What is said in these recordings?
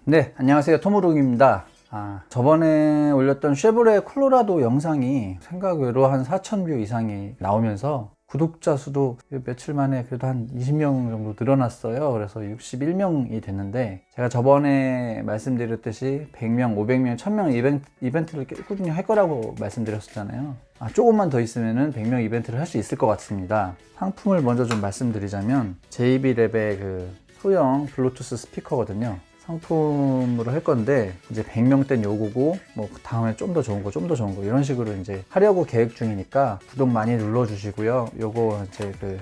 네, 안녕하세요. 토무룩입니다. 저번에 올렸던 쉐보레 콜로라도 영상이 생각 외로 한 4,000뷰 이상이 나오면서 구독자 수도 며칠 만에 그래도 한 20명 정도 늘어났어요. 그래서 61명이 됐는데, 제가 저번에 말씀드렸듯이 100명, 500명, 1000명 이벤트를 꾸준히 할 거라고 말씀드렸었잖아요. 조금만 더 있으면은 100명 이벤트를 할 수 있을 것 같습니다. 상품을 먼저 좀 말씀드리자면 JBLab의 그 소형 블루투스 스피커거든요. 상품으로 할 건데, 이제 100명대는 요거고, 뭐 다음에 좀 더 좋은 거, 좀 더 좋은 거 이런 식으로 이제 하려고 계획 중이니까 구독 많이 눌러주시고요. 요거 이제 그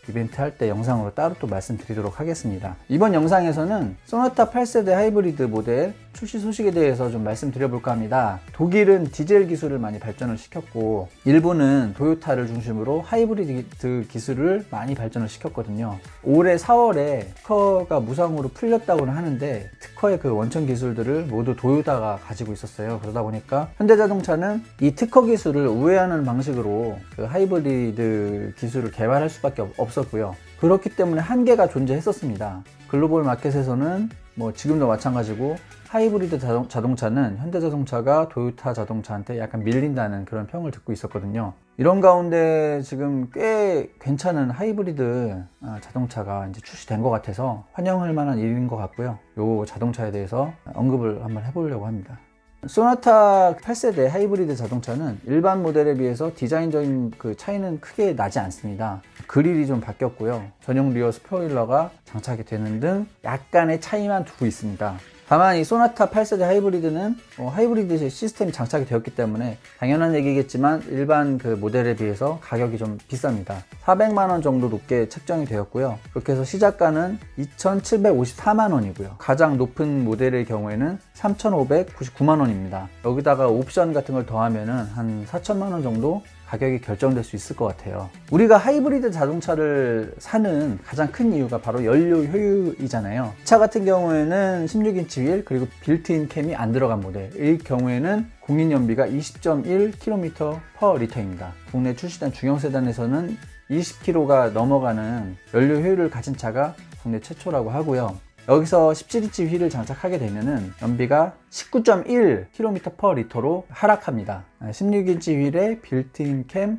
이벤트 할 때 영상으로 따로 또 말씀드리도록 하겠습니다. 이번 영상에서는 소나타 8세대 하이브리드 모델 출시 소식에 대해서 좀 말씀드려볼까 합니다. 독일은 디젤 기술을 많이 발전을 시켰고, 일본은 도요타를 중심으로 하이브리드 기술을 많이 발전을 시켰거든요. 올해 4월에 특허가 무상으로 풀렸다고는 하는데, 특허의 그 원천 기술들을 모두 도요타가 가지고 있었어요. 그러다 보니까 현대자동차는 이 특허 기술을 우회하는 방식으로 그 하이브리드 기술을 개발할 수밖에 없었고요. 그렇기 때문에 한계가 존재했었습니다. 글로벌 마켓에서는 뭐 지금도 마찬가지고 하이브리드 자동차는 현대자동차가 도요타 자동차한테 약간 밀린다는 그런 평을 듣고 있었거든요. 이런 가운데 지금 꽤 괜찮은 하이브리드 자동차가 이제 출시된 것 같아서 환영할 만한 일인 것 같고요. 이 자동차에 대해서 언급을 한번 해보려고 합니다. 소나타 8세대 하이브리드 자동차는 일반 모델에 비해서 디자인적인 그 차이는 크게 나지 않습니다. 그릴이 좀 바뀌었고요. 전용 리어 스포일러가 장착이 되는 등 약간의 차이만 두고 있습니다. 다만 이 소나타 8세대 하이브리드는 하이브리드 시스템이 장착이 되었기 때문에 당연한 얘기겠지만 일반 그 모델에 비해서 가격이 좀 비쌉니다. 400만원 정도 높게 책정이 되었고요. 그렇게 해서 시작가는 2,754만원이고요. 가장 높은 모델의 경우에는 3,599만원입니다. 여기다가 옵션 같은 걸 더하면은 한 4천만원 정도 가격이 결정될 수 있을 것 같아요. 우리가 하이브리드 자동차를 사는 가장 큰 이유가 바로 연료 효율이잖아요. 이 차 같은 경우에는 16인치 휠 그리고 빌트인 캠이 안 들어간 모델의 경우에는 공인연비가 20.1km/L입니다. 국내 출시된 중형 세단에서는 20km가 넘어가는 연료 효율을 가진 차가 국내 최초라고 하고요. 여기서 17인치 휠을 장착하게 되면은 연비가 19.1km/L로 하락합니다. 16인치 휠에 빌트인 캠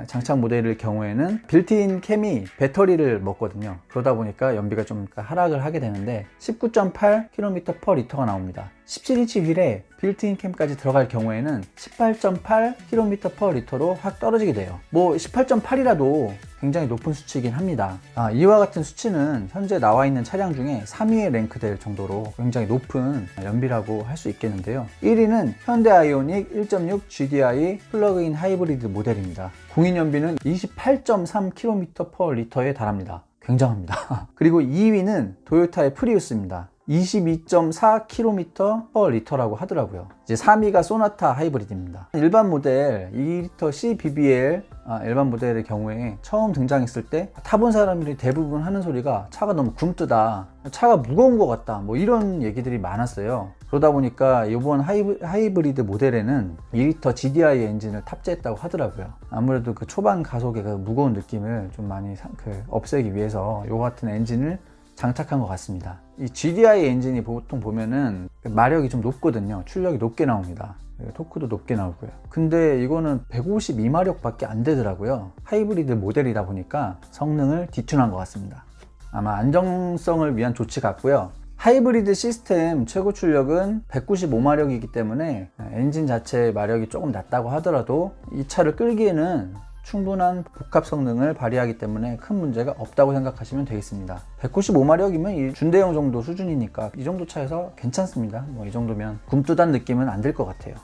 장착 모델의 경우에는 빌트인 캠이 배터리를 먹거든요. 그러다 보니까 연비가 좀 하락을 하게 되는데 19.8km/L가 나옵니다. 17인치 휠에 빌트인 캠까지 들어갈 경우에는 18.8km/L로 확 떨어지게 돼요. 뭐 18.8이라도 굉장히 높은 수치이긴 합니다. 이와 같은 수치는 현재 나와 있는 차량 중에 3위에 랭크될 정도로 굉장히 높은 연비라고 할 수 있겠는데요. 1위는 현대 아이오닉 1.6 GDI 플러그인 하이브리드 모델입니다. 공인연비는 28.3km/L에 달합니다. 굉장합니다. 그리고 2위는 도요타의 프리우스입니다. 22.4km/L라고 하더라고요. 이제 3위가 소나타 하이브리드입니다. 일반 모델 2리터 CBBL 일반 모델의 경우에 처음 등장했을 때 타본 사람들이 대부분 하는 소리가 차가 너무 굼뜨다, 차가 무거운 것 같다, 뭐 이런 얘기들이 많았어요. 그러다 보니까 이번 하이브리드 모델에는 2리터 GDI 엔진을 탑재했다고 하더라고요. 아무래도 그 초반 가속의 그 무거운 느낌을 좀 많이 없애기 위해서 이 같은 엔진을 장착한 것 같습니다. 이 GDI 엔진이 보통 보면은 마력이 좀 높거든요. 출력이 높게 나옵니다. 토크도 높게 나오고요. 근데 이거는 152마력 밖에 안 되더라고요. 하이브리드 모델이다 보니까 성능을 뒤tun한 것 같습니다. 아마 안정성을 위한 조치 같고요. 하이브리드 시스템 최고 출력은 195마력이기 때문에 엔진 자체의 마력이 조금 낮다고 하더라도 이 차를 끌기에는 충분한 복합 성능을 발휘하기 때문에 큰 문제가 없다고 생각하시면 되겠습니다. 195마력이면 준대용 정도 수준이니까 이 정도 차에서 괜찮습니다. 뭐 이 정도면 굼뜨단 느낌은 안 들 것 같아요.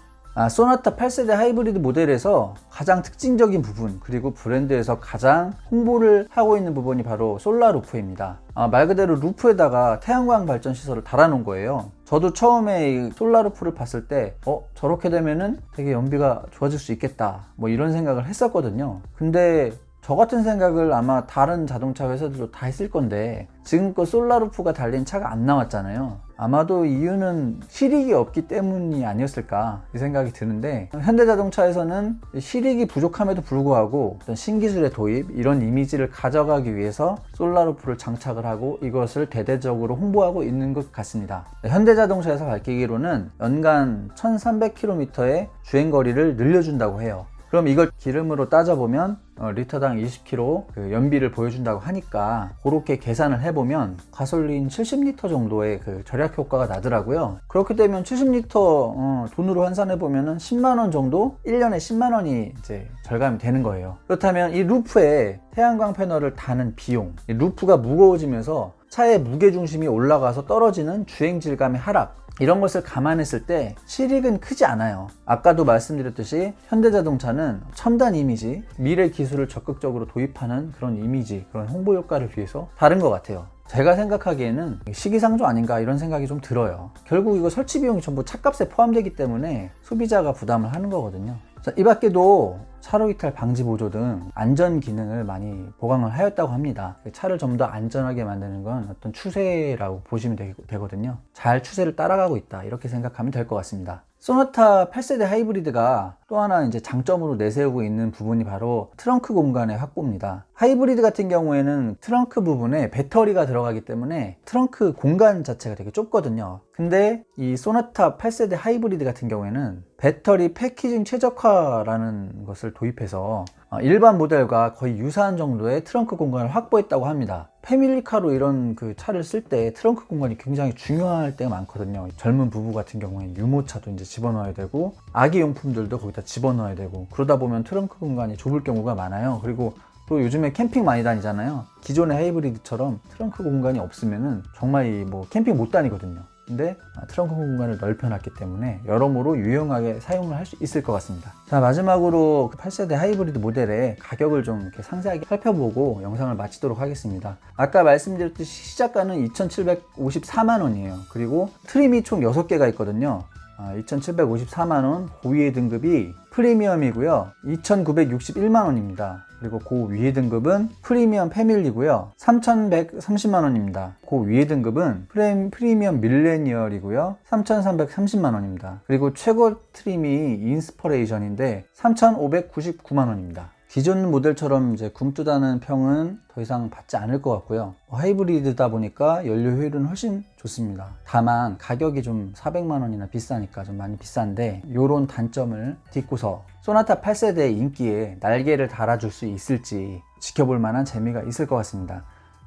소나타 8세대 하이브리드 모델에서 가장 특징적인 부분, 그리고 브랜드에서 가장 홍보를 하고 있는 부분이 바로 솔라 루프입니다. 말 그대로 루프에다가 태양광 발전 시설을 달아놓은 거예요. 저도 처음에 이 솔라 루프를 봤을 때 저렇게 되면은 되게 연비가 좋아질 수 있겠다, 뭐 이런 생각을 했었거든요. 근데 저 같은 생각을 아마 다른 자동차 회사들도 다 했을 건데 지금껏 솔라루프가 달린 차가 안 나왔잖아요. 아마도 이유는 실익이 없기 때문이 아니었을까 이 생각이 드는데, 현대자동차에서는 실익이 부족함에도 불구하고 어떤 신기술의 도입, 이런 이미지를 가져가기 위해서 솔라루프를 장착을 하고 이것을 대대적으로 홍보하고 있는 것 같습니다. 현대자동차에서 밝히기로는 연간 1300km의 주행거리를 늘려준다고 해요. 그럼 이걸 기름으로 따져보면 리터당 20km 그 연비를 보여준다고 하니까 그렇게 계산을 해보면 가솔린 70리터 정도의 그 절약 효과가 나더라고요. 그렇게 되면 70리터 돈으로 환산해보면 10만원 정도, 1년에 10만원이 이제 절감이 되는 거예요. 그렇다면 이 루프에 태양광 패널을 다는 비용, 이 루프가 무거워지면서 차의 무게중심이 올라가서 떨어지는 주행 질감의 하락, 이런 것을 감안했을 때 실익은 크지 않아요. 아까도 말씀드렸듯이 현대자동차는 첨단 이미지, 미래 기술을 적극적으로 도입하는 그런 이미지, 그런 홍보 효과를 위해서 다른 것 같아요. 제가 생각하기에는 시기상조 아닌가 이런 생각이 좀 들어요. 결국 이거 설치 비용이 전부 차값에 포함되기 때문에 소비자가 부담을 하는 거거든요. 이 밖에도 차로 이탈 방지 보조 등 안전 기능을 많이 보강을 하였다고 합니다. 차를 좀 더 안전하게 만드는 건 어떤 추세라고 보시면 되거든요. 잘 추세를 따라가고 있다, 이렇게 생각하면 될 것 같습니다. 소나타 8세대 하이브리드가 또 하나 이제 장점으로 내세우고 있는 부분이 바로 트렁크 공간의 확보입니다. 하이브리드 같은 경우에는 트렁크 부분에 배터리가 들어가기 때문에 트렁크 공간 자체가 되게 좁거든요. 근데 이 소나타 8세대 하이브리드 같은 경우에는 배터리 패키징 최적화라는 것을 도입해서 일반 모델과 거의 유사한 정도의 트렁크 공간을 확보했다고 합니다. 패밀리카로 이런 그 차를 쓸 때 트렁크 공간이 굉장히 중요할 때가 많거든요. 젊은 부부 같은 경우에 유모차도 이제 집어넣어야 되고 아기 용품들도 거기다 집어넣어야 되고, 그러다 보면 트렁크 공간이 좁을 경우가 많아요. 그리고 또 요즘에 캠핑 많이 다니잖아요. 기존의 하이브리드처럼 트렁크 공간이 없으면은 정말 뭐 캠핑 못 다니거든요. 근데 트렁크 공간을 넓혀놨기 때문에 여러모로 유용하게 사용을 할 수 있을 것 같습니다. 자, 마지막으로 8세대 하이브리드 모델의 가격을 좀 이렇게 상세하게 살펴보고 영상을 마치도록 하겠습니다. 아까 말씀드렸듯이 시작가는 2,754만원이에요. 그리고 트림이 총 6개가 있거든요. 2,754만원, 고위의 등급이 프리미엄이고요. 2,961만원입니다. 그리고 그 위의 등급은 프리미엄 패밀리고요. 3,130만원입니다. 그 위의 등급은 프리미엄 밀레니얼이고요. 3,330만원입니다. 그리고 최고 트림이 인스퍼레이션인데 3,599만원입니다. 기존 모델처럼 이제 굼뜨다는 평은 더 이상 받지 않을 것 같고요. 하이브리드다 보니까 연료 효율은 훨씬 좋습니다. 다만 가격이 좀 400만원이나 비싸니까 좀 많이 비싼데, 이런 단점을 딛고서 소나타 8세대의 인기에 날개를 달아줄 수 있을지 지켜볼 만한 재미가 있을 것 같습니다.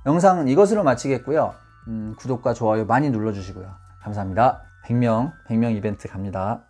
영상은 이것으로 마치겠고요. 구독과 좋아요 많이 눌러주시고요. 감사합니다. 100명 이벤트 갑니다.